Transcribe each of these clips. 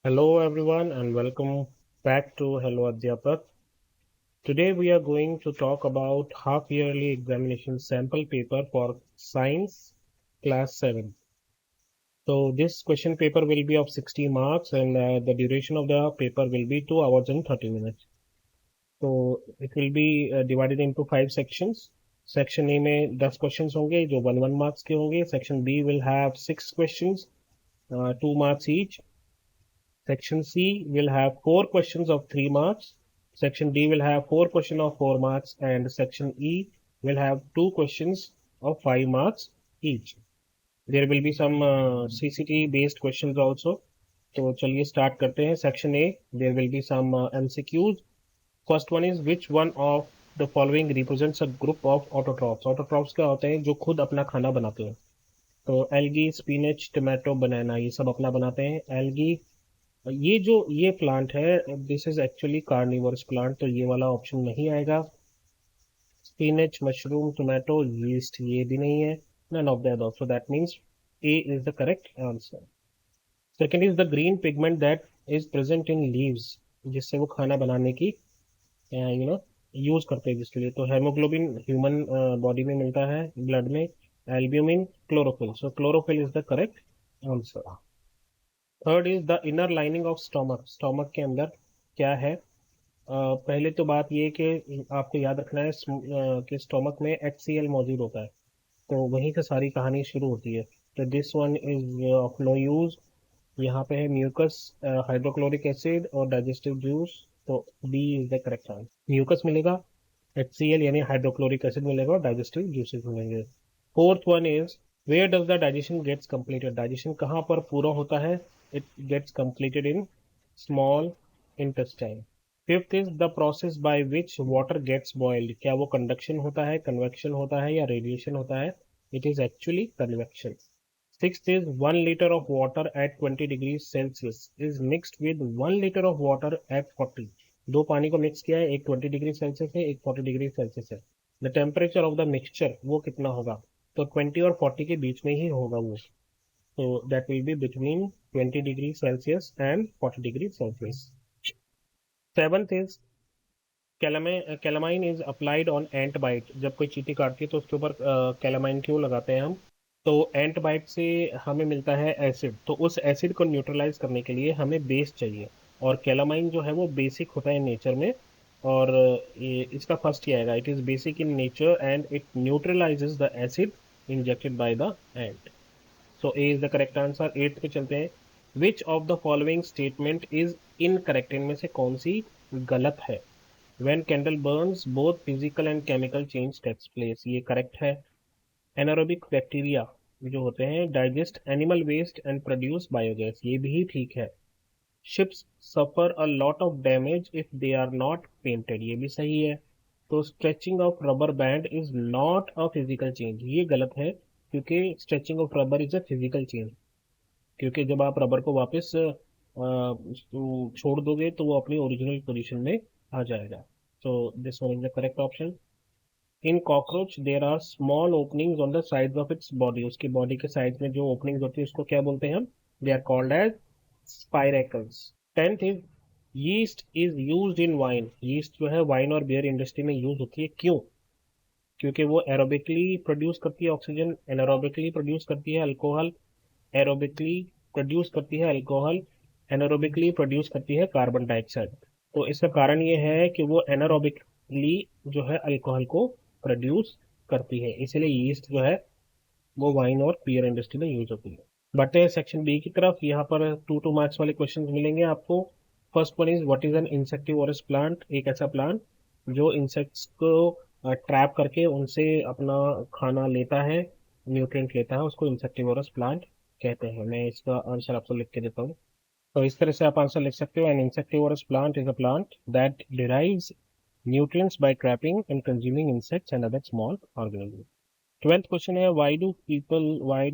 Hello everyone and welcome back to Hello Adhyapak. Today we are going to talk about half yearly examination sample paper for science class 7. So this question paper will be of 60 marks and the duration of the paper will be 2 hours and 30 minutes. So it will be divided into 5 sections. Section A में 10 questions होंगे जो 1 marks के होंगे. Section B will have 6 questions, 2 marks each. Section C will have 4 questions of 3 marks. Section D will have 4 questions of 4 marks and Section E will have 2 questions of 5 marks each. There will be some CCT based questions also. तो चलिए start करते हैं. Section A, there will be some MCQs. First one is which one of the following represents a group of autotrophs. Autotrophs क्या होते हैं? जो खुद अपना खाना बनाते हैं. तो algae, spinach, tomato, banana ये सब अपना बनाते हैं. Algae ये प्लांट है, this is actually carnivorous plant, तो ये वाला ऑप्शन नहीं आएगा. स्पिनच, मशरूम, टोमेटो, यीस्ट ये भी नहीं है. None of that also. That means A is the correct answer. Second is the green pigment that is present in leaves, जिससे वो खाना बनाने की यूज करते हैं जिसके लिए. तो हेमोग्लोबिन ह्यूमन बॉडी में मिलता है, ब्लड में. Albumin, chlorophyll. So chlorophyll is the correct answer. Third is the inner lining of stomach. Stomach के अंदर क्या है? पहले तो बात ये कि आपको याद रखना है कि स्टोमक में HCl मौजूद होता है, तो वहीं से सारी कहानी शुरू होती है. तो this one is of no use. यहाँ पे है म्यूकस, हाइड्रोक्लोरिक एसिड और डाइजेस्टिव जूस. तो B is the correct answer. Mucus मिलेगा, HCl यानी हाइड्रोक्लोरिक एसिड मिलेगा और डाइजेस्टिव जूसेस मिलेंगे. Fourth one is where does the digestion gets completed. Digestion कहाँ पर पूरा होता है? It gets completed in small intestine. Fifth is the process by which water gets boiled. क्या वो कंडक्शन होता है, कन्वेक्शन होता है या रेडिएशन होता है? It is actually convection. Sixth is 1 liter of water at 20 degrees Celsius is mixed with 1 liter of water at 40. दो पानी को मिक्स किया है, एक 20 डिग्री सेल्सियस है, एक 40 डिग्री सेल्सियस है. The temperature of the mixture वो कितना होगा? तो 20 और 40 के बीच में ही होगा वो. तो that will be between 20 degree Celsius and 40 degree Celsius. Seventh is calamine is applied on ant bite. जब कोई चींटी काटती है तो उसके ऊपर कैलामाइन क्यों लगाते हैं हम? तो एंट बाइट से हमें मिलता है एसिड, तो उस एसिड को न्यूट्रलाइज करने के लिए हमें बेस चाहिए. और कैलामाइन जो है वो बेसिक होता है नेचर में, और इसका फर्स्ट ही आएगा. It is basic in nature and it न्यूट्रलाइजेज the acid injected by the ant. So A is the correct answer. Eighth pay चलते हैं. Which of the following statement is incorrect. इनमें से कौन सी गलत है? When candle burns, both physical and chemical change takes place. ये correct है. Anaerobic bacteria जो होते हैं digest animal waste and produce biogas, ये भी ठीक है. Ships suffer a lot of damage if they are not painted, ये भी सही है. तो stretching of rubber band is not a physical change, ये गलत है, क्योंकि stretching of rubber is a physical change. क्योंकि जब आप रबर को वापस छोड़ दोगे तो वो अपनी ओरिजिनल पोजीशन में आ जाएगा. So this one is the correct option. In cockroach there are small openings on the sides of its body. उसकी बॉडी के साइड में जो ओपनिंग्स होती है उसको क्या बोलते हैं हम? They are called as spiracles. 10th is yeast is used in wine. Yeast जो है वाइन और बियर इंडस्ट्री में यूज होती है. क्यों? क्योंकि वो एरोबिकली प्रोड्यूस करती है ऑक्सीजन, एनारोबिकली प्रोड्यूस करती है अल्कोहल, एरोबिकली प्रोड्यूस करती है अल्कोहल, एनारोबिकली प्रोड्यूस करती है कार्बन डाइऑक्साइड. तो इसका कारण ये है कि वो एनारोबिकली जो है अल्कोहल को प्रोड्यूस करती है, इसलिए यीस्ट जो है वो वाइन और बियर इंडस्ट्री में यूज होती है. बढ़ते हैं सेक्शन बी की तरफ. यहाँ पर 2 मार्क्स वाले क्वेश्चन मिलेंगे आपको. First one is what is an insectivorous plant. एक ऐसा प्लांट जो इंसेक्ट्स को ट्रैप करके उनसे अपना खाना लेता है, न्यूट्रिएंट लेता है, उसको इंसेक्टिवोरस प्लांट कहते हैं. मैं इसका आंसर आपको लिख के देता हूँ. तो इस तरह से आप आंसर लिख सकते हो. An insectivorous plant is a plant that derives nutrients by trapping and consuming insects and other small organisms. 12th question है why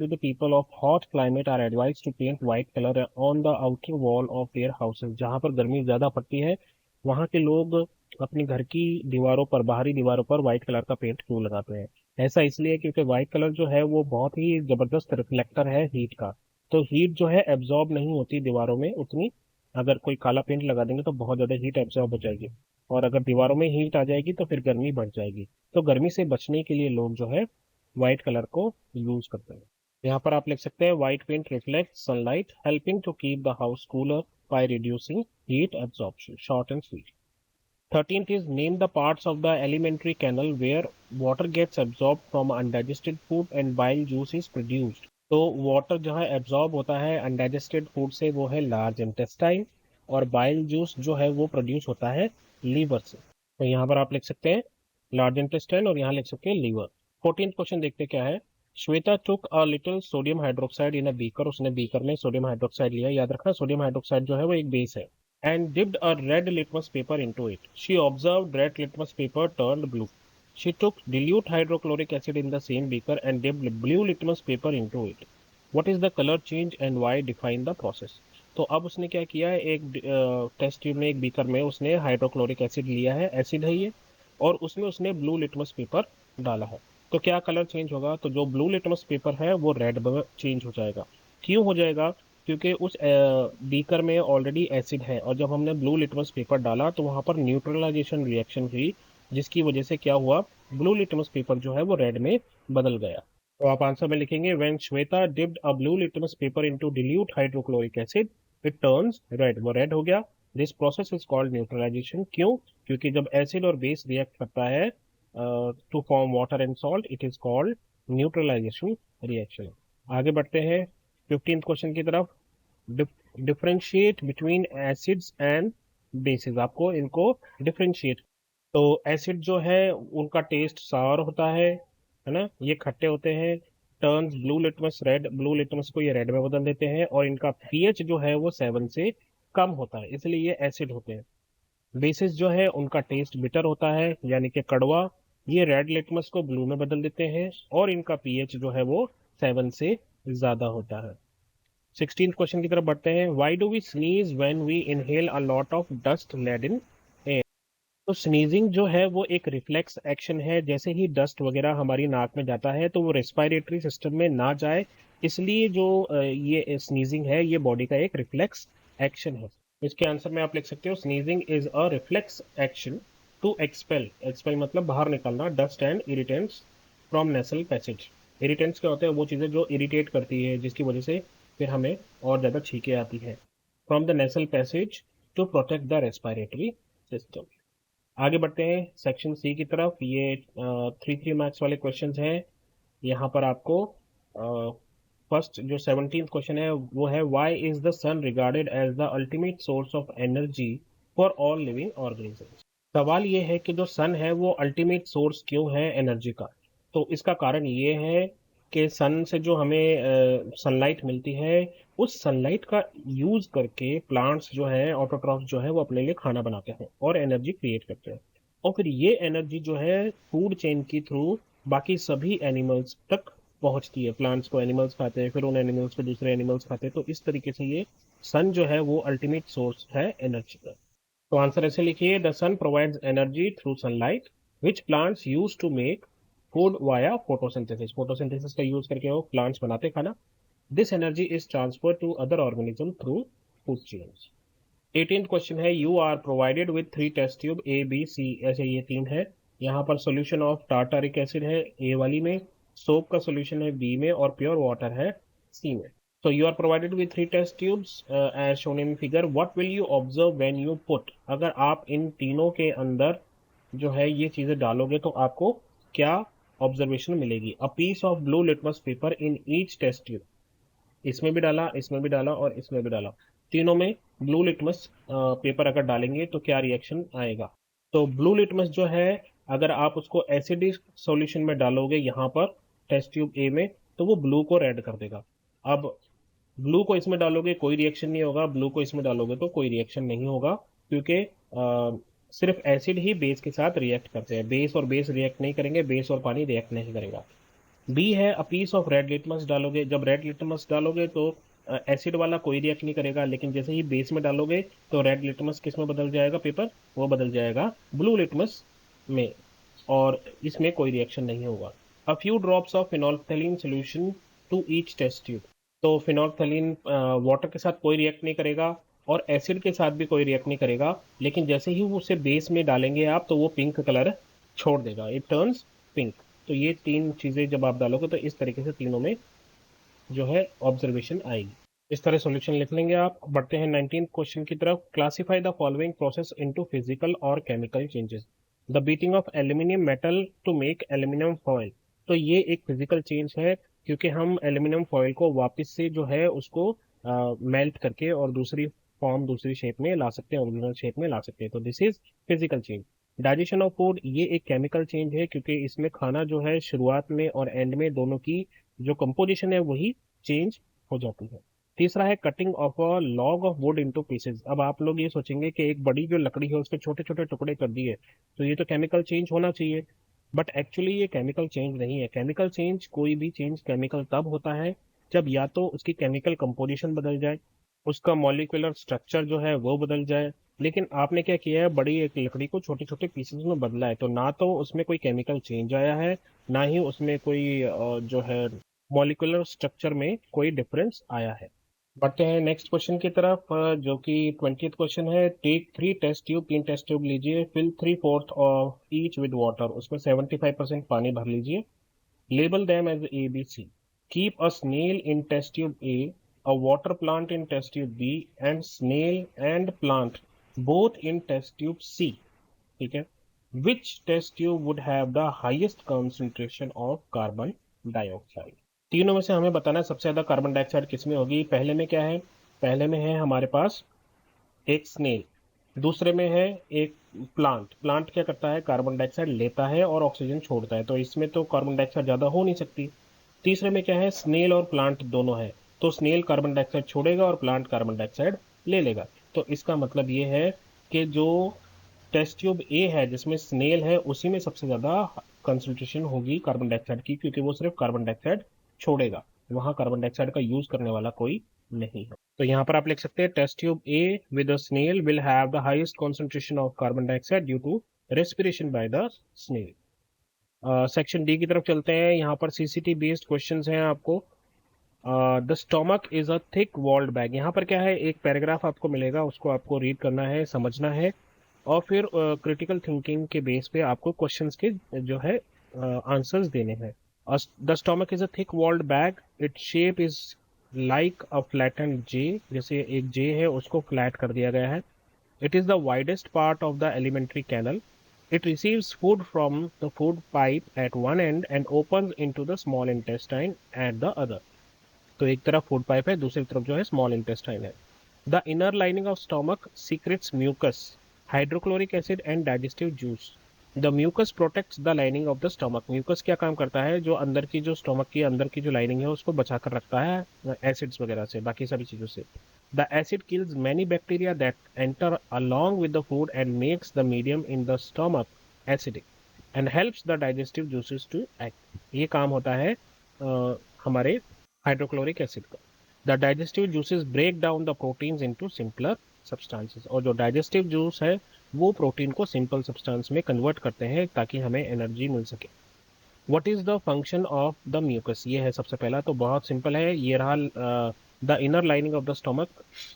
do the people of hot climate are advised to paint white color on the outer wall of their houses. जहाँ पर गर्मी ज़्यादा पड़ती है वहाँ के लोग अपने घर की दीवारों पर, बाहरी दीवारों पर व्हाइट कलर का पेंट क्यों लगाते हैं? ऐसा इसलिए क्योंकि व्हाइट कलर जो है वो बहुत ही जबरदस्त रिफ्लेक्टर है हीट का. तो हीट जो है एब्जॉर्ब नहीं होती दीवारों में उतनी अगर कोई काला पेंट लगा देंगे तो बहुत ज़्यादा हीट एब्जॉर्ब हो जाएगी, और अगर दीवारों में हीट आ जाएगी तो फिर गर्मी बढ़ जाएगी। तो गर्मी से बचने के लिए लोग जो है वाइट कलर को यूज करते हैं। यहाँ पर आप लिख सकते हैं white paint reflect sunlight helping to keep the house cooler by reducing heat absorption. Short and sweet. 13th is name the parts of the alimentary canal where water gets absorbed from undigested food and bile juice is produced. तो water जो है absorb होता है undigested food से, वो है large intestine, और bile juice जो है वो प्रोड्यूस होता है लीवर से। तो यहाँ पर आप लिख सकते हैं लार्ज इंटेस्टाइन और यहाँ लिख सकते हैं लीवर। 14th क्वेश्चन देखते क्या है। Shweta took a little sodium hydroxide in a beaker, उसने बीकर में सोडियम हाइड्रोक्साइड लिया। याद रखना सोडियम हाइड्रोक्साइड जो है वो एक बेस है। And dipped a red litmus paper into it. She observed red litmus paper turned blue. She took dilute hydrochloric acid in the same beaker and dipped blue litmus paper into it. What is the color change and why? Define the process. तो अब उसने क्या किया है, एक test tube में, एक beaker में उसने हाइड्रोक्लोरिक एसिड लिया है, एसिड है ये, और उसमें उसने ब्लू लिटमस पेपर डाला है। तो क्या कलर चेंज होगा? तो जो ब्लू लिटमस पेपर है वो रेड में चेंज हो जाएगा। क्यों हो जाएगा? क्योंकि उस बीकर में ऑलरेडी एसिड है, और जब हमने ब्लू लिटमस पेपर डाला तो वहां पर न्यूट्रलाइजेशन रिएक्शन हुई, जिसकी वजह से क्या हुआ, ब्लू लिटमस पेपर जो है वो रेड में बदल गया। तो आप आंसर में लिखेंगे when Shweta dipped a blue litmus paper into dilute hydrochloric acid it turns red, वो रेड हो गया। This process is called neutralisation. क्यों? क्योंकि जब एसिड और बेस रिएक्ट करता है to form water and salt, it is called neutralisation reaction. आगे बढ़ते हैं 15th क्वेश्चन की तरफ। Differentiate between acids and bases, आपको इनको डिफरेंशिएट। तो एसिड जो है उनका टेस्ट सावर होता है ना, ये खट्टे होते हैं। Turns blue litmus red, blue litmus को ये रेड में बदल देते हैं, और इनका पीएच जो है वो 7 से कम होता है, इसलिए ये एसिड होते हैं। बेसिस जो है उनका टेस्ट बिटर होता है, यानी कि कड़वा, ये रेड लिटमस को ब्लू में बदल देते हैं, और इनका पीएच जो है वो 7 से ज्यादा होता है। 16th क्वेश्चन की तरफ बढ़ते हैं। Why do we sneeze when we inhale a lot of dust laden air? तो स्नीजिंग जो है वो एक रिफ्लेक्स एक्शन है। जैसे ही डस्ट वगैरह हमारी नाक में जाता है तो वो रेस्पिरेटरी सिस्टम में ना जाए, इसलिए जो ये स्नीजिंग है ये बॉडी का एक रिफ्लेक्स एक्शन है। इसके आंसर में आप लिख सकते हो sneezing is a reflex action to expel, expel मतलब बाहर निकालना, dust and irritants from nasal passage. Irritants क्या होते हैं? वो चीज़ें जो इरिटेट करती है, जिसकी वजह से फिर हमें और ज़्यादा छींकें आती है। From the nasal passage to protect the respiratory system. आगे बढ़ते हैं सेक्शन सी की तरफ। ये 3 मार्क्स वाले क्वेश्चंस हैं। यहाँ पर आपको फर्स्ट जो 17th क्वेश्चन है वो है why is the sun regarded as the ultimate source of energy for all living organisms? सवाल ये है कि जो सन है वो अल्टीमेट सोर्स क्यों है एनर्जी का। तो इसका कारण ये है कि सन से जो हमें सनलाइट मिलती है, उस सनलाइट का यूज करके प्लांट्स जो है, ऑटोट्रॉफ्स जो है, वो अपने लिए खाना बनाते हैं और एनर्जी क्रिएट करते हैं, और फिर ये एनर्जी जो है फूड चेन के थ्रू बाकी सभी एनिमल्स तक पहुंचती है। प्लांट्स को एनिमल्स खाते हैं, फिर उन एनिमल्स को दूसरे एनिमल्स खाते हैं। तो इस तरीके से ये सन जो है वो अल्टीमेट सोर्स है एनर्जी का। तो आंसर ऐसे लिखिए the sun provides energy through sunlight which plants use to make food via photosynthesis. Photosynthesis का यूज करके वो प्लांट्स बनाते खाना। This energy is transfer to other organism through food chains. 18th question है you are provided with 3 test tube A B C, ऐसे ये 3 है। यहाँ पर सोल्यूशन ऑफ टार्टारिक एसिड है ए वाली में, सोप का सोल्यूशन है बी में, और प्योर वाटर है सी में। So you are provided with 3 test tubes as shown in figure. What will you observe when you put? अगर आप इन तीनों के अंदर जो है ये चीजें डालोगे तो आपको क्या ऑब्जर्वेशन मिलेगी? A piece of blue litmus paper in each test tube, इसमें भी डाला, इसमें भी डाला, और इसमें भी डाला। तीनों में ब्लू लिटमस पेपर अगर डालेंगे तो क्या रिएक्शन आएगा? तो ब्लू लिटमस जो है, अगर आप उसको एसिडिक सॉल्यूशन में डालोगे यहाँ पर टेस्ट ट्यूब ए में, तो वो ब्लू को रेड कर देगा। अब ब्लू को इसमें डालोगे कोई रिएक्शन नहीं होगा, ब्लू को इसमें डालोगे तो कोई रिएक्शन नहीं होगा, क्योंकि सिर्फ एसिड ही बेस के साथ रिएक्ट करते हैं। बेस और बेस रिएक्ट नहीं करेंगे, बेस और पानी रिएक्ट नहीं करेगा। बी है a piece of red litmus डालोगे, जब रेड लिटमस डालोगे तो एसिड वाला कोई रिएक्ट नहीं करेगा, लेकिन जैसे ही बेस में डालोगे तो रेड लिटमस किस में बदल जाएगा पेपर? वो बदल जाएगा ब्लू लिटमस में, और इसमें कोई रिएक्शन नहीं होगा। A few drops of phenolphthalein solution to each test tube. तो फिनोल्फथालीन वाटर के साथ कोई रिएक्ट नहीं करेगा, और एसिड के साथ भी कोई रिएक्ट नहीं करेगा, लेकिन जैसे ही वो उसे बेस में डालेंगे आप तो वो पिंक कलर छोड़ देगा, इट टर्न्स पिंक। तो ये तीन चीजें जब आप डालोगे तो इस तरीके से तीनों में जो है ऑब्जर्वेशन आएगी। इस तरह सॉल्यूशन लिख लेंगे आप। बढ़ते हैं 19th क्वेश्चन की तरफ। Classify the following process into physical और chemical changes. The beating of aluminium metal to make aluminium foil. तो ये एक फिजिकल चेंज है, क्योंकि हम एल्यूमिनियम फॉयल को वापस से जो है उसको मेल्ट करके और दूसरी फॉर्म दूसरी शेप में ला सकते हैं, ओरिजिनल शेप में ला सकते हैं। तो this is physical change. Digestion of food, ये एक केमिकल चेंज है, क्योंकि इसमें खाना जो है शुरुआत में और एंड में दोनों की जो कंपोजिशन है वही चेंज हो जाती है। तीसरा है cutting of a log of would into pieces. अब आप लोग ये सोचेंगे कि एक बड़ी जो लकड़ी है उसके छोटे छोटे टुकड़े कर दिए, तो ये तो केमिकल चेंज होना चाहिए, बट एक्चुअली ये केमिकल चेंज नहीं है। केमिकल चेंज, कोई भी चेंज केमिकल तब होता है जब या तो उसकी केमिकल कंपोजिशन बदल जाए, उसका मॉलिक्यूलर स्ट्रक्चर जो है वो बदल जाए। लेकिन आपने क्या किया है, बड़ी एक लकड़ी को छोटे छोटे पीसेस में बदला है, तो ना तो उसमें कोई केमिकल चेंज आया है, ना ही उसमें कोई जो है मॉलिक्यूलर स्ट्रक्चर में कोई डिफरेंस आया है। बढ़ते हैं नेक्स्ट क्वेश्चन की तरफ, जो कि 20th क्वेश्चन है। Take 3 test tube, 3 test tube लीजिए, fill 3/4 of each with water, उसमें 75% पानी भर लीजिए। Label them as A B C. Keep a snail in test tube A, a water plant in test tube B, and snail and plant both in test tube C. ठीक है। Which test tube would have the highest concentration of carbon dioxide. तीनों में से हमें बताना है सबसे ज्यादा कार्बन डाइऑक्साइड किसमें होगी। पहले में क्या है, पहले में है हमारे पास एक स्नेल, दूसरे में है एक प्लांट। प्लांट क्या करता है, कार्बन डाइऑक्साइड लेता है और ऑक्सीजन छोड़ता है, तो इसमें तो कार्बन डाइऑक्साइड ज्यादा हो नहीं सकती। तीसरे में क्या है, स्नेल और प्लांट दोनों है, तो स्नेल कार्बन डाइऑक्साइड छोड़ेगा और प्लांट कार्बन डाइऑक्साइड ले लेगा। तो इसका मतलब ये है कि जो टेस्ट ट्यूब ए है जिसमें स्नेल है, उसी में सबसे ज्यादा कंसंट्रेशन होगी कार्बन डाइऑक्साइड की, क्योंकि वो सिर्फ कार्बन डाइऑक्साइड छोड़ेगा, वहां कार्बन डाइऑक्साइड का यूज करने वाला कोई नहीं है। तो यहाँ पर आप लिख सकते हैं test tube A with a snail will have the highest concentration of carbon dioxide due to respiration by the snail. Section D की तरफ चलते हैं। यहाँ पर सीसीटी बेस्ड क्वेश्चंस हैं आपको। The stomach is a thick walled bag. यहाँ पर क्या है, एक पैराग्राफ आपको मिलेगा, उसको आपको रीड करना है, समझना है, और फिर क्रिटिकल थिंकिंग के बेस पे आपको क्वेश्चंस के जो है आंसर्स देने हैं। The stomach is a thick walled bag, it shape is like a flattened J, जैसे एक जे है उसको फ्लैट कर दिया गया है। It is the widest part of the alimentary canal. It receives food from the food pipe at one end and opens into the small intestine at the other. तो एक तरफ फूड पाइप है, दूसरी तरफ जो है स्मॉल इंटेस्टाइन है। The inner lining of stomach secretes mucus, hydrochloric acid and digestive juice. The mucus protects the lining of the stomach. Mucus क्या काम करता है, जो अंदर की जो स्टोमक की अंदर की जो लाइनिंग है उसको बचा कर रखता है एसिड्स वगैरह से, बाकी सभी चीजों से। The acid kills many bacteria that enter along with the food and makes the medium in the stomach acidic and helps the digestive juices to act। ये काम होता है हमारे हाइड्रोक्लोरिक एसिड का। The digestive juices break down the proteins into simpler substances. और जो digestive juice है वो प्रोटीन को सिंपल सब्सटेंस में कन्वर्ट करते हैं ताकि हमें एनर्जी मिल सके। What is the function of the mucus, ये है सबसे पहला, तो बहुत सिंपल है, ये रहा। The inner lining of the stomach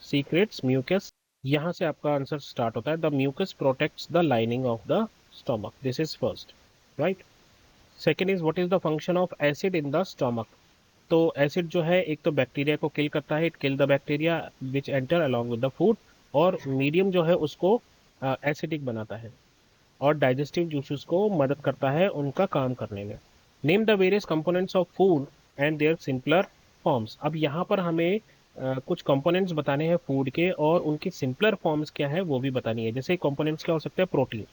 secretes mucus, यहाँ से आपका आंसर स्टार्ट होता है। The mucus protects the lining of the stomach, this is first, right. Second is what is the function of acid in the stomach. तो acid जो है एक तो बैक्टीरिया को किल करता है, it kill the bacteria which enter along with the food, और medium जो है उसको एसिडिक बनाता है, और डाइजेस्टिव जूसेस को मदद करता है उनका काम करने में। Name the various components of food and their simpler forms. अब यहाँ पर हमें कुछ कंपोनेंट्स बताने हैं फूड के, और उनकी सिंपलर फॉर्म्स क्या है वो भी बतानी है। जैसे कंपोनेंट्स क्या हो सकते हैं, प्रोटीन,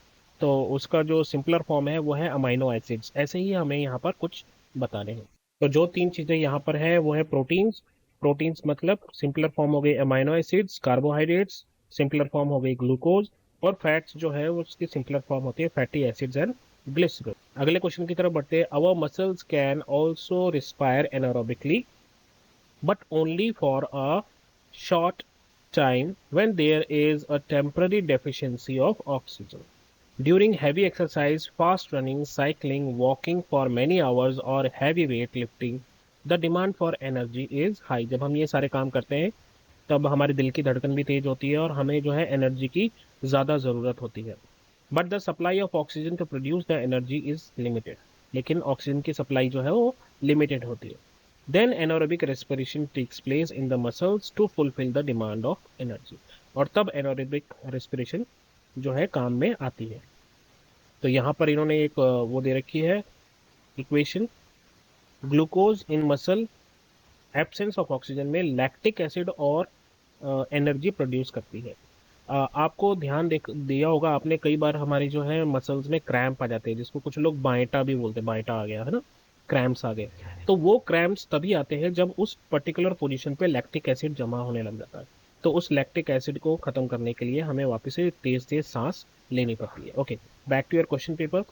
तो उसका जो सिंपलर फॉर्म है वो है अमाइनो एसिड्स। ऐसे ही हमें यहाँ पर कुछ बताने हैं। तो जो तीन चीजें यहाँ पर है वो है प्रोटीन्स, प्रोटीन्स मतलब सिंपलर फॉर्म हो गई amino acids, carbohydrates simpler form हो गई ग्लूकोज, और फैट्स जो है उसकी सिंपलर फॉर्म होती है फैटी एसिड्स एंड ग्लिसरॉल। अगले क्वेश्चन की तरफ बढ़ते हैं। Our muscles can also respire anaerobically but only for a short time when there is a temporary deficiency of oxygen. During heavy exercise, fast running, cycling, walking for many hours or heavy weight lifting, the demand for energy is high। जब हम ये सारे काम करते हैं तब हमारे दिल की धड़कन भी तेज होती है और हमें जो है एनर्जी की ज़्यादा ज़रूरत होती है। But the supply of oxygen to produce the energy is limited, लेकिन ऑक्सीजन की सप्लाई जो है वो लिमिटेड होती है। Then anaerobic respiration takes place in the muscles to fulfil the demand of energy, और तब एनारोबिक रेस्पिरेशन जो है काम में आती है। तो यहाँ पर इन्होंने एक वो दे रखी है equation, glucose in muscle absence of oxygen में लैक्टिक एसिड और एनर्जी प्रोड्यूस करती है। आपको ध्यान दिया होगा आपने, कई बार हमारी जो है मसल्स में क्रैम्प आ जाते हैं, जिसको कुछ लोग बाइटा भी बोलते हैं, बाइटा आ गया है ना, क्रैम्प्स आ गए। तो वो क्रैम्प्स तभी आते हैं जब उस पर्टिकुलर पोजीशन पे लैक्टिक एसिड जमा होने लग जाता है। तो उस लैक्टिक एसिड को खत्म करने के लिए हमें वापस से तेज तेज सांस लेनी पड़ती है। Okay, back to your question paper.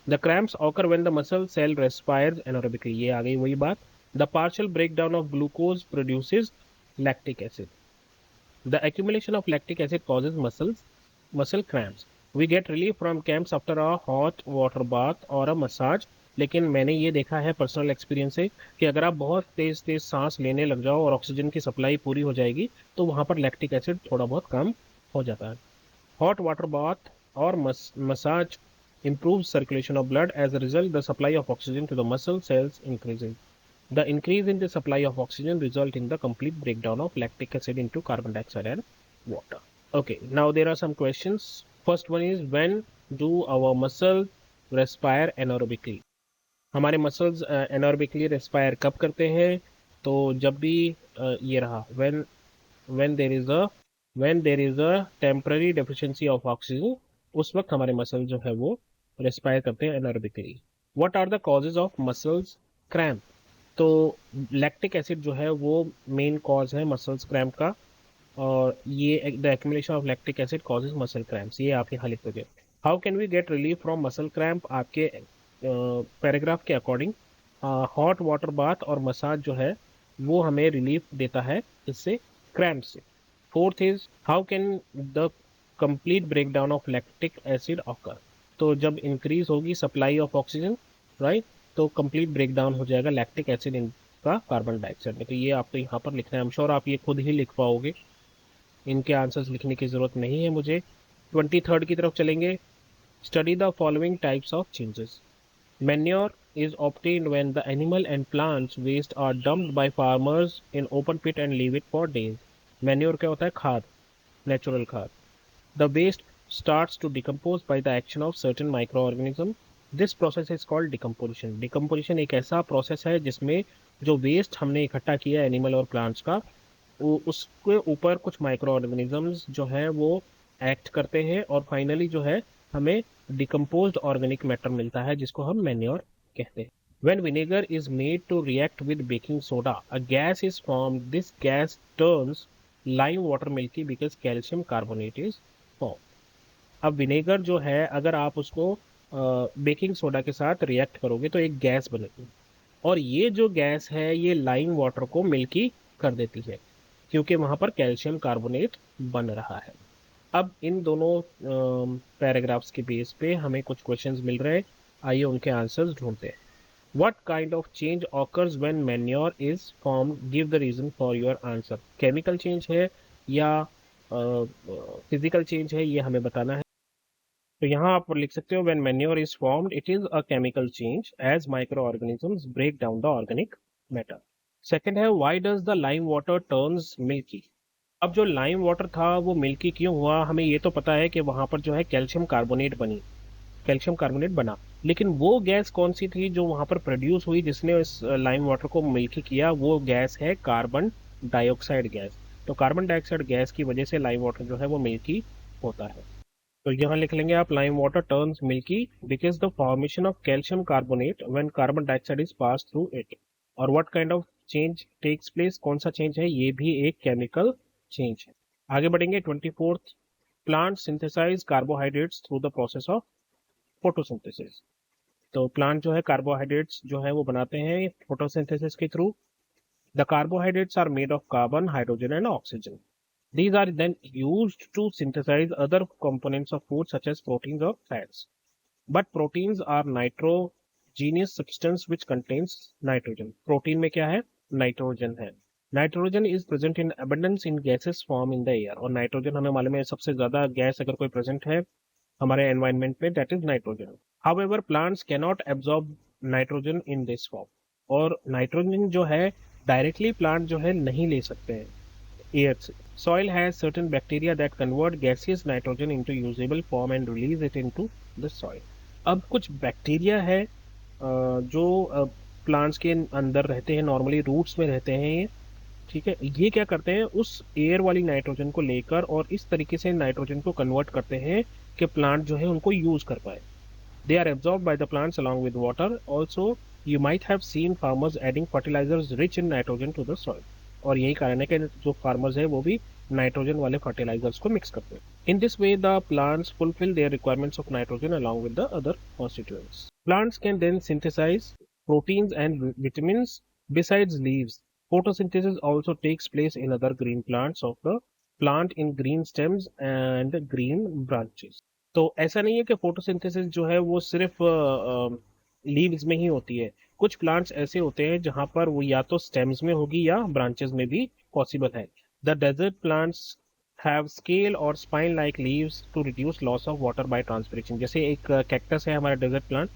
The cramps occur when the muscle cell respires anaerobically, ये आ गई वही बात। The partial breakdown of glucose produces lactic acid. The accumulation of lactic acid causes muscle cramps. We get relief from cramps after a hot water bath or a massage. लेकिन मैंने ये देखा है पर्सनल एक्सपीरियंस से कि अगर आप बहुत तेज तेज सांस लेने लग जाओ और ऑक्सीजन की सप्लाई पूरी हो जाएगी तो वहाँ पर लैक्टिक एसिड थोड़ा बहुत कम हो जाता है। हॉट वाटर बाथ और massage improves circulation of blood. As a result, the supply of oxygen to the muscle cells increases. The increase in the supply of oxygen result in the complete breakdown of lactic acid into carbon dioxide and water. Okay, now there are some questions. First one is, when do our muscles respire anaerobically? हमारे muscles anaerobically respire कब करते हैं? तो जब भी ये रहा when there is a when there is a temporary deficiency of oxygen, उस वक्त हमारे मसल जो है वो रेस्पायर करते हैं anaerobically. What are the causes of muscles cramp? तो लैक्टिक एसिड जो है वो मेन कॉज है मसल्स क्रैम्प का, और ये the accumulation of lactic acid causes muscle cramps, ये आप यहाँ लिख दोगे। How can we get relief from muscle cramp? आपके पैराग्राफ के अकॉर्डिंग हॉट वाटर बाथ और मसाज जो है वो हमें रिलीफ देता है इससे, क्रैम्प से। Fourth is, how can the complete break down of lactic acid occur? तो जब इंक्रीज होगी सप्लाई ऑफ ऑक्सीजन, राइट, तो कंप्लीट ब्रेक डाउन हो जाएगा लैक्टिक एसिड इनका कार्बन डाइऑक्साइड में। तो ये आपको यहाँ पर लिखना है। आई एम श्योर आप ये खुद ही लिख पाओगे, इनके आंसर्स लिखने की जरूरत नहीं है मुझे। 23rd की तरफ चलेंगे। Study the following types of changes. Manure is obtained when the animal and plants waste are dumped by farmers in open pit and leave it for days. Manure क्या होता है? खाद, नेचुरल खाद। The waste starts to decompose by the action of certain microorganisms. This process is called decomposition. Decomposition एक ऐसा process है जिसमें जो वेस्ट हमने इकट्ठा किया एनिमल और प्लांट्स का, उसके ऊपर कुछ माइक्रो ऑर्गेनिजम्स जो है वो एक्ट करते हैं और फाइनली जो है हमें डिकम्पोज्ड ऑर्गेनिक मैटर मिलता है जिसको हम मैन्योर कहते हैं। When vinegar is made to react with baking soda, a gas is formed. This gas turns lime water milky because calcium carbonate is formed. अब विनेगर जो है अगर आप उसको बेकिंग सोडा के साथ रिएक्ट करोगे तो एक गैस बनेगी, और ये जो गैस है ये लाइम वाटर को मिल्की कर देती है क्योंकि वहाँ पर कैल्शियम कार्बोनेट बन रहा है। अब इन दोनों पैराग्राफ्स के बेस पे हमें कुछ क्वेश्चंस मिल रहे हैं, आइए उनके आंसर्स ढूंढते हैं। What kind of change occurs when manure is formed? Give the reason for your answer. Chemical change है या फिजिकल चेंज है, ये हमें बताना है। तो यहाँ आप लिख सकते हो, when manure is formed it is a chemical change as microorganisms break down the organic matter. Second है, why does the lime water turns milky? अब जो लाइम वाटर था वो मिल्की क्यों हुआ? हमें ये तो पता है कि वहां पर जो है कैल्शियम कार्बोनेट कैल्शियम कार्बोनेट बना, लेकिन वो गैस कौन सी थी जो वहां पर प्रोड्यूस हुई जिसने इस लाइम वाटर को मिल्की किया? वो गैस है कार्बन डाइऑक्साइड गैस। तो कार्बन डाइऑक्साइड गैस की वजह से लाइम वाटर जो है वो मिल्की होता है। तो यहाँ लिख लेंगे आप, lime water turns milky because the formation of calcium carbonate when carbon dioxide is pass through it. और what kind of change takes place? कौन सा चेंज है? ये भी एक केमिकल चेंज है। आगे बढ़ेंगे। 24th, plant synthesise carbohydrates through the process of photosynthesis. तो प्लांट जो है कार्बोहाइड्रेट्स जो है वो बनाते हैं फोटोसिंथेसिस के through. The carbohydrates are made of carbon, hydrogen and oxygen. These are then used to synthesize other components of food such as proteins or fats. But proteins are nitrogenous substance which contains nitrogen. Protein में क्या है? Nitrogen है। Nitrogen is present in abundance in gaseous form in the air, और nitrogen हमें मालूम है सबसे ज्यादा गैस अगर कोई प्रेजेंट है हमारे एनवायरनमेंट में, that is nitrogen. However plants cannot absorb nitrogen in this form, और नाइट्रोजन जो है डायरेक्टली प्लांट जो है नहीं ले सकते हैं एयर से. Soil has certain bacteria that convert gaseous nitrogen into usable form and release it into the soil. अब कुछ बैक्टीरिया है जो प्लांट्स के अंदर रहते हैं, नॉर्मली रूट्स में रहते हैं ये, ठीक है. ये क्या करते हैं, उस एयर वाली नाइट्रोजन को लेकर और इस तरीके से नाइट्रोजन को कन्वर्ट करते हैं कि प्लांट जो है उनको यूज कर पाए. They are absorbed by the plants along with water. Also, you might have seen farmers adding fertilizers rich in nitrogen to the soil. और यही कारण है कि जो फार्मर्स है वो भी नाइट्रोजन वाले फर्टिलाइजर्स को मिक्स करते हैं. In this way the plants fulfil there requirements of nitrogen along with the other constituents. Plants can then synthesize proteins and vitamins besides leaves. Photosynthesis also takes place in other green plants of the plant in green stems and green branches. तो ऐसा नहीं है कि photosynthesis जो है वो सिर्फ leaves में ही होती है. कुछ प्लांट्स ऐसे होते हैं जहां पर वो या तो स्टेम्स में होगी या ब्रांचेस में भी पॉसिबल है. The desert plants have scale और spine like leaves to reduce loss of water by transpiration. जैसे एक कैक्टस है हमारा डेजर्ट प्लांट,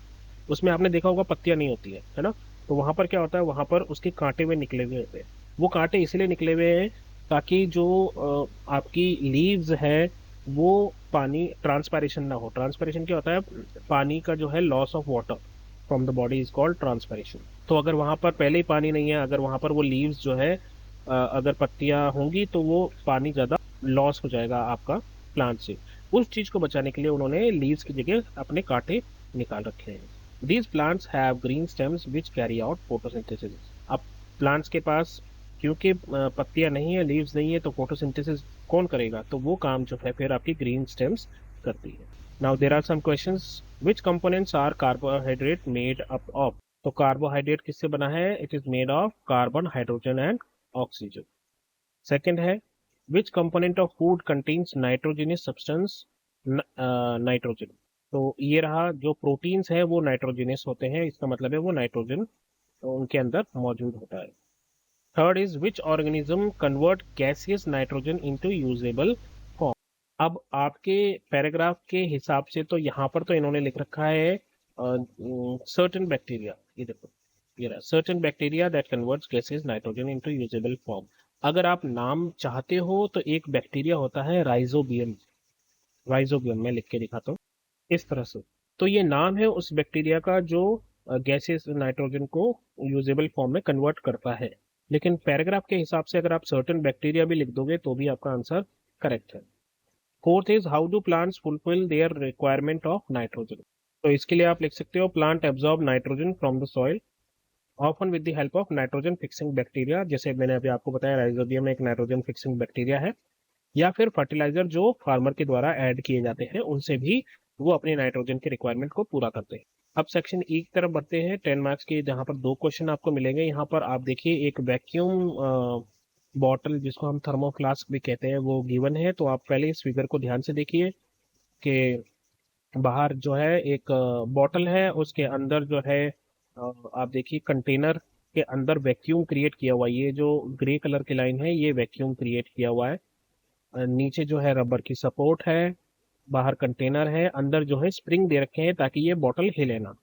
उसमें आपने देखा होगा पत्तियां नहीं होती है ना. तो वहां पर क्या होता है, वहां पर उसके कांटे हुए निकले हुए होते हैं. वो कांटे इसलिए निकले हुए हैं ताकि जो आपकी लीव्स है वो पानी ट्रांसपायरेशन ना हो. ट्रांसपायरेशन क्या होता है, पानी का जो है loss of water from the body is called transpiration. तो अगर वहां पर पहले ही पानी नहीं है, अगर वहां पर वो लीव्स जो है अगर पत्तियां होंगी तो वो पानी ज्यादा लॉस हो जाएगा आपका प्लांट से. उस चीज को बचाने के लिए उन्होंने लीव्स की जगह अपने कांटे निकाल रखे हैं. These plants have green stems which carry out photosynthesis. अब प्लांट्स के पास क्योंकि पत्तियां नहीं है, लीव्स नहीं है, तो फोटोसिंथेसिस कौन करेगा, तो वो काम जो है फिर आपकी ग्रीन स्टेम्स करती है. Now there are some questions. Which components are carbohydrate made up of. तो कार्बोहाइड्रेट किससे बना है, it is made of carbon, hydrogen and oxygen. Second है, which component of food contains nitrogenous substance, nitrogen. तो ये रहा, जो प्रोटीन्स है वो नाइट्रोजनस होते हैं, इसका मतलब है वो नाइट्रोजन उनके अंदर मौजूद होता है. Third is which organism convert gaseous nitrogen into usable form. अब आपके पैराग्राफ के हिसाब से तो यहाँ पर तो इन्होंने लिख रखा है सर्टेन बैक्टीरिया. ये देखो, ये रहा certain bacteria that converts gaseous nitrogen into usable form. अगर आप नाम चाहते हो तो एक बैक्टीरिया होता है राइजोबियम. राइजोबियम मैं लिख के दिखाता हूँ इस तरह से. तो ये नाम है उस बैक्टीरिया का जो गैसेस नाइट्रोजन को यूजेबल फॉर्म में कन्वर्ट करता है. लेकिन पैराग्राफ के हिसाब से अगर आप सर्टेन बैक्टीरिया भी लिख दोगे तो भी आपका आंसर करेक्ट है. Fourth is how do plants fulfil their requirement of nitrogen. तो इसके लिए आप लिख सकते हो plant absorb nitrogen from the soil often with the help of nitrogen fixing bacteria. जैसे मैंने अभी आपको बताया राइजोबियम एक नाइट्रोजन फिक्सिंग बैक्टीरिया है. या फिर फर्टिलाइजर जो फार्मर के द्वारा ऐड किए जाते हैं उनसे भी वो अपनी नाइट्रोजन के रिक्वायरमेंट को पूरा करते हैं. अब सेक्शन ई की तरफ बढ़ते हैं 10 मार्क्स के, जहां पर दो क्वेश्चन आपको मिलेंगे. यहाँ पर आप देखिए एक वैक्यूम बॉटल जिसको हम थर्मोफ्लास्क भी कहते हैं वो गिवन है. तो आप पहले इस फिगर को ध्यान से देखिए कि बाहर जो है एक बॉटल है, उसके अंदर जो है आप देखिए कंटेनर के अंदर वैक्यूम क्रिएट किया हुआ है. ये जो ग्रे कलर की लाइन है ये वैक्यूम क्रिएट किया हुआ है. नीचे जो है रबर की सपोर्ट है, बाहर कंटेनर है, अंदर जो है स्प्रिंग दे रखे हैं ताकि ये बॉटल हिले ना.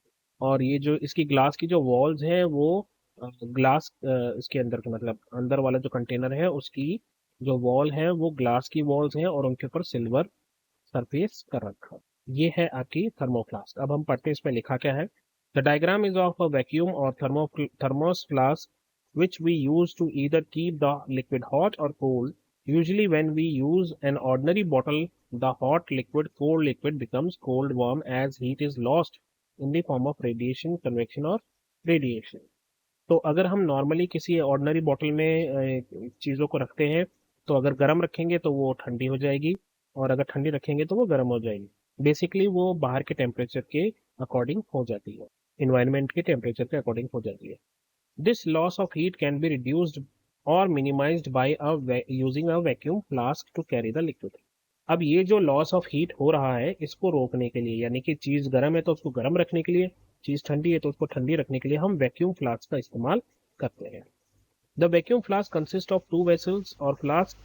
और ये जो इसकी ग्लास की जो वॉल्स हैं वो ग्लास इसके अंदर के मतलब अंदर वाला जो कंटेनर है उसकी जो वॉल है वो ग्लास की वॉल्स हैं और उनके ऊपर सिल्वर सरफेस कर रखा. ये है आपकी थर्मोफ्लास्क. अब हम पढ़ते हैं इसमें लिखा क्या है. The diagram is of a vacuum और thermos flask which we use to either keep the liquid hot or cold. Usually when we use an ordinary bottle, the hot liquid, cold liquid becomes cold warm as heat is lost in the form of radiation, convection or radiation. तो अगर हम normally किसी ordinary bottle में चीज़ों को रखते हैं तो अगर गर्म रखेंगे तो वो ठंडी हो जाएगी और अगर ठंडी रखेंगे तो वो गर्म हो जाएगी. बेसिकली वो बाहर के टेम्परेचर के अकॉर्डिंग हो जाती है, इन्वायरमेंट के टेम्परेचर के अकॉर्डिंग हो जाती है. This loss of heat can be reduced or minimized by using a vacuum flask to carry the liquid. अब ये जो लॉस ऑफ हीट हो रहा है इसको रोकने के लिए, यानी कि चीज गर्म है तो उसको गर्म रखने के लिए, चीज ठंडी है तो उसको ठंडी रखने के लिए हम वैक्यूम फ्लास्क का इस्तेमाल करते हैं. The vacuum flask consist of 2 vessels और फ्लास्क,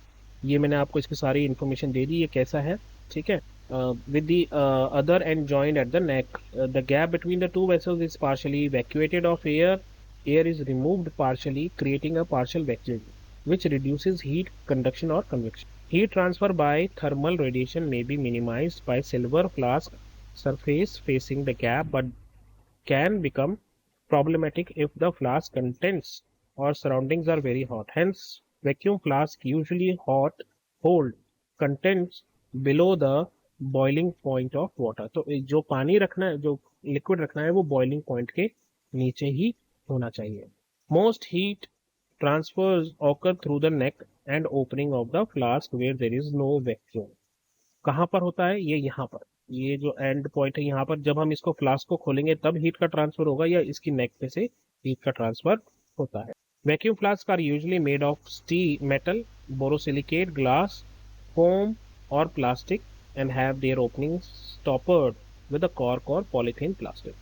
ये मैंने आपको इसकी सारी इन्फॉर्मेशन दे दी, ये कैसा है, ठीक है। With the other and joint at the neck, the gap between the 2 vessels is partially evacuated of air is removed partially creating a partial vacuum which reduces heat conduction or convection. Heat transfer by thermal radiation may be minimized by silver flask surface facing the gap, but can become problematic if the flask contents or surroundings are very hot. Hence, vacuum flask usually hold contents below the boiling point of water. तो जो पानी रखना है, जो liquid रखना है, वो boiling point के नीचे ही होना चाहिए. Most heat transfers occur through the neck and opening of the flask where there is no vacuum. कहाँ पर होता है ये? यहाँ पर, ये जो एंड पॉइंट है यहाँ पर, जब हम इसको फ्लास्क को खोलेंगे तब हीट का ट्रांसफर होगा, या इसकी नेक पे से हीट का ट्रांसफर होता है. Vacuum flask are usually made of steel, metal, borosilicate, glass, foam और plastic and have their opening stoppered with a cork और पॉलीथीन प्लास्टिक.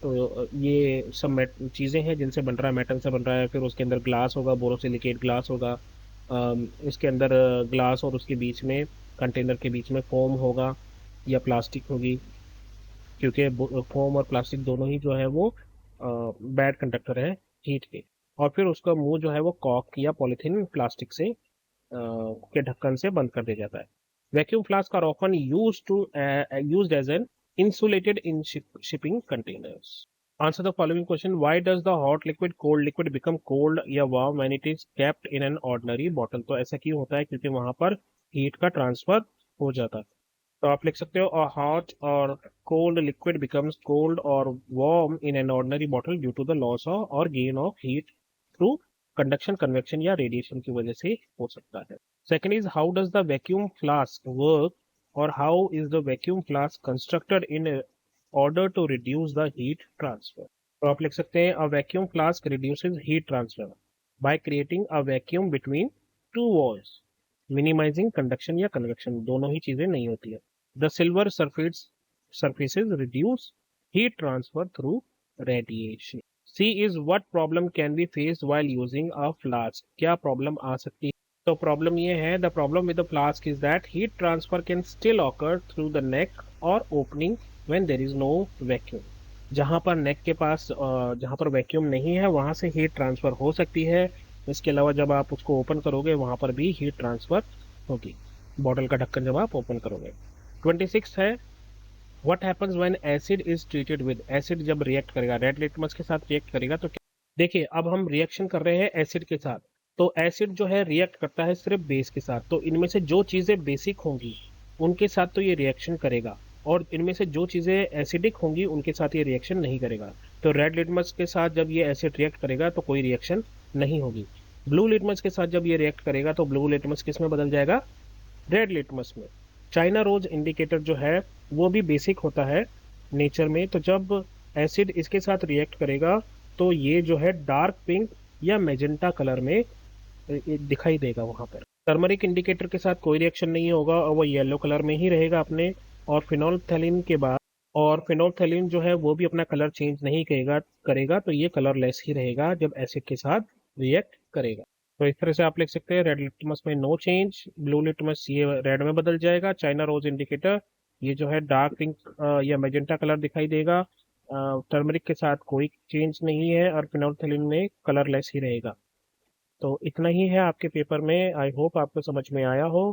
तो ये सब चीज़ें हैं जिनसे बन रहा है, मेटल से बन रहा है, फिर उसके अंदर ग्लास होगा, बोरोसिलिकेट ग्लास होगा, इसके अंदर ग्लास और उसके बीच में, कंटेनर के बीच में फोम होगा या प्लास्टिक होगी, क्योंकि फोम और प्लास्टिक दोनों ही जो है वो बैड कंडक्टर है हीट के. और फिर उसका मुंह जो है वो कॉक या पॉलीथीन प्लास्टिक से के ढक्कन से बंद कर दिया जाता है. Vacuum flask are often used as an insulated in shipping containers. Answer the following question. Why does the hot liquid, cold liquid become cold या warm when it is kept in an ordinary bottle? तो ऐसा क्यों होता है? क्योंकि वहां पर heat का ट्रांसफर हो जाता है. तो आप लिख सकते हो a hot or cold liquid becomes cold or warm in an ordinary bottle due to the loss or gain of heat through conduction, convection या radiation की वजह से हो सकता है. Second is, how does the vacuum flask work, or how is the vacuum flask constructed in order to reduce the heat transfer? तो आप लिख सकते हैं a vacuum flask reduces heat transfer by creating a vacuum between two walls, minimizing conduction या convection, दोनों ही चीजें नहीं होती है. The silver surfaces reduce heat transfer through radiation. C is, what problem can be faced while using a flask? क्या problem आ सकती है? तो प्रॉब्लम ये है, the problem with the flask is that heat transfer can still occur through the neck और opening when there is no vacuum. जहां पर नेक के पास जहां पर वैक्यूम नहीं है वहां से हीट ट्रांसफर हो सकती है. इसके अलावा जब आप उसको ओपन करोगे वहां पर भी हीट ट्रांसफर होगी, बॉटल का ढक्कन जब आप ओपन करोगे. 26 है, what happens when acid is treated with. Acid जब रिएक्ट करेगा, रेड लिटमस के साथ रिएक्ट करेगा तो क्या? देखिए, अब हम रिएक्शन कर रहे हैं एसिड के साथ, तो एसिड जो है रिएक्ट करता है सिर्फ बेस के साथ. तो इनमें से जो चीज़ें बेसिक होंगी उनके साथ तो ये रिएक्शन करेगा, और इनमें से जो चीज़ें एसिडिक होंगी उनके साथ ये रिएक्शन नहीं करेगा. तो रेड लिटमस के साथ जब ये एसिड रिएक्ट करेगा तो कोई रिएक्शन नहीं होगी. ब्लू लिटमस के साथ जब ये रिएक्ट करेगा तो ब्लू लिटमस किस में बदल जाएगा? रेड लिटमस में. चाइना रोज इंडिकेटर जो है वो भी बेसिक होता है नेचर में, तो जब एसिड इसके साथ रिएक्ट करेगा तो ये जो है डार्क पिंक या मेजेंटा कलर में दिखाई देगा वहां पर. टर्मरिक इंडिकेटर के साथ कोई रिएक्शन नहीं होगा और वो येलो कलर में ही रहेगा अपने. और फिनोल्फथैलीन के बाद, और फिनोल्फथैलीन जो है वो भी अपना कलर चेंज नहीं करेगा, तो ये कलरलेस ही रहेगा जब एसिड के साथ रिएक्ट करेगा. तो इस तरह से आप लिख सकते हैं, रेड लिटमस में नो चेंज, ब्लू लिटमस ये रेड में बदल जाएगा, चाइना रोज इंडिकेटर ये जो है डार्क पिंक या मेजेंटा कलर दिखाई देगा, टर्मरिक के साथ कोई चेंज नहीं है, और फिनोल्फथैलीन में कलरलेस ही रहेगा. तो इतना ही है आपके पेपर में. आई होप आपको समझ में आया हो.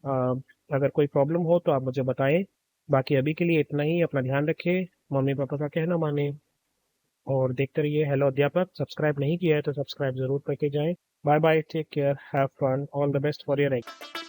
अ, अगर कोई प्रॉब्लम हो तो आप मुझे बताएं. बाकी अभी के लिए इतना ही. अपना ध्यान रखें, मम्मी पापा का कहना माने, और देखते रहिए हेलो अध्यापक. सब्सक्राइब नहीं किया है तो सब्सक्राइब जरूर करके जाएं. Bye bye, take care, have fun, all the best for your exam.